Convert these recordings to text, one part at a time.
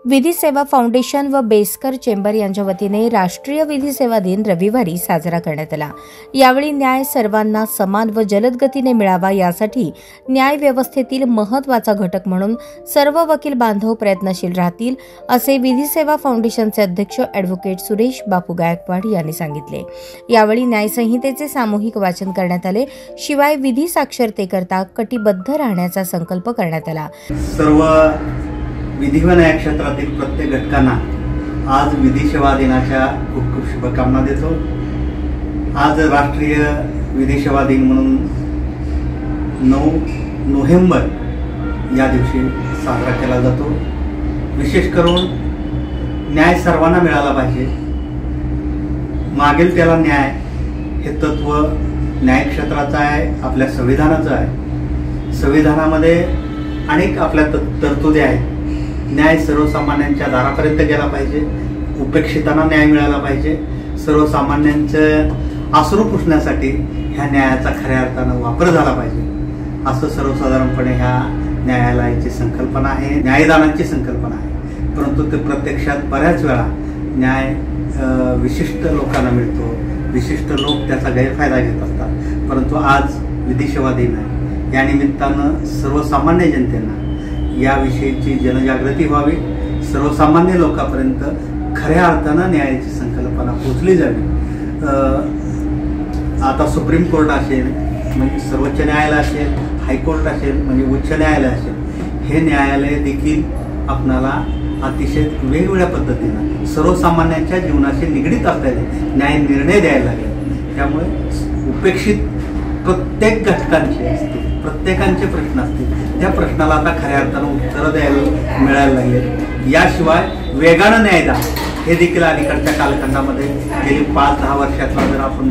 विधी सेवा फाउंडेशन व बेस्कर चेंबर यांच्या वतीने राष्ट्रीय विधी सेवा दिन रविवारी साजरा करण्यात आला। यावेळी न्याय सर्वांना समान व जलद गतीने मिळावा यासाठी न्याय व्यवस्थेतील महत्त्वाचा घटक म्हणून सर्व वकील बांधव प्रयत्नशील राहतील असे विधी सेवा फाउंडेशनचे अध्यक्ष ॲडव्होकेट सुरेश बापू गायकवाड यांनी सांगितले। यावेळी न्याय संहितेचे सामूहिक वाचन करण्यात आले। शिवाय विधी साक्षरतेकरता कटिबद्ध राहण्याचा संकल्प करण्यात आला। सर्व विधी व न्याय क्षेत्रातील प्रत्येक घटकांना आज विधी सेवा दिनाच्या खूप खूप शुभकामना देतो। आज राष्ट्रीय विधी सेवा दिन म्हणून 9 नोव्हेंबर या दिवशी साजरा केला जातो। विशेष करून न्याय सर्वांना मिळाला पाहिजे, मागेल त्याला न्याय हे तत्व न्याय क्षेत्राचं आहे, आपल्या संविधानाचं आहे। संविधानामध्ये अनेक आपल्या तरतुदी आहेत। न्याय सर्वसामान्यांच्या दारापर्यंत गेला पाहिजे, उपेक्षितांना न्याय मिळाला पाहिजे। सर्वसामान्यांचं आसरू पुसण्यासाठी ह्या न्यायाचा खऱ्या अर्थानं वापर झाला पाहिजे, असं सर्वसाधारणपणे ह्या न्यायालयाची संकल्पना आहे, न्यायदानाची संकल्पना आहे। परंतु ते प्रत्यक्षात बऱ्याच वेळा न्याय विशिष्ट लोकांना मिळतो, विशिष्ट लोक त्याचा गैरफायदा घेत असतात। परंतु आज विधी सेवा दिन आहे, या निमित्तानं सर्वसामान्य जनतेला याविषयीची जनजागृती व्हावी, सर्वसामान्य लोकांपर्यंत खऱ्या अर्थानं न्यायाची संकल्पना पोहोचली जावी। आता सुप्रीम कोर्ट असेल म्हणजे सर्वोच्च न्यायालय असेल, हायकोर्ट असेल म्हणजे उच्च न्यायालय असेल, हे न्यायालय देखील आपणाला अतिशय वेगवेगळ्या पद्धतीनं सर्वसामान्यांच्या जीवनाशी निगडीत असलेले न्याय निर्णय द्यायला लागले। त्यामुळे उपेक्षित प्रत्येक घटकांचे असतील, प्रत्येकांचे प्रश्न असतील, त्या प्रश्नाला आता खऱ्या अर्थानं उत्तरं द्यायला मिळायला लागले। याशिवाय वेगानं न्यायदान हे देखील अलीकडच्या कालखंडामध्ये गेली 5-10 वर्षातला जर आपण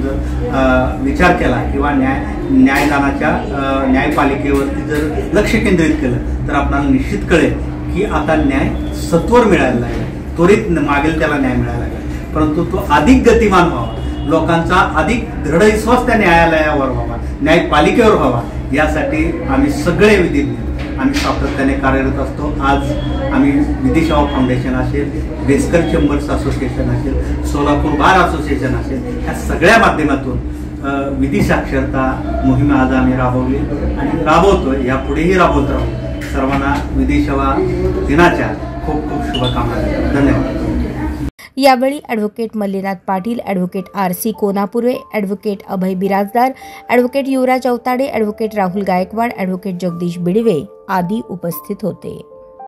विचार केला किंवा न्यायदानाच्या न्यायपालिकेवरती जर लक्ष केंद्रित केलं तर आपल्याला निश्चित कळेल की आता न्याय सत्वर मिळायला लागला, त्वरित मागेल त्याला न्याय मिळायला लागला। परंतु तो अधिक गतिमान व्हावा, लोकांचा अधिक दृढ विश्वास त्या न्यायालयावर व्हावा, न्यायपालिकेवर व्हावा, यासाठी आम्ही सगळे विधीज्ञ आम्ही सातत्याने कार्यरत असतो। आज आम्ही विधी सेवा फाउंडेशन असेल, बेस्कर चेंबर्स असोसिएशन असेल, सोलापूर बार असोसिएशन असेल, ह्या सगळ्या माध्यमातून विधी साक्षरता मोहीम आज आम्ही राबवली आणि राबवतोय, यापुढेही राबवत राहू। सर्वांना विधी सेवा दिनाच्या खूप खूप शुभकामना। धन्यवाद। यावेळी advocate Mallinath Patil, advocate RC Konapure, advocate Abhay Birajdar, advocate Yuvraj Awtade, advocate Rahul Gaikwad, advocate Jagdish Bidwe आदी उपस्थित होते।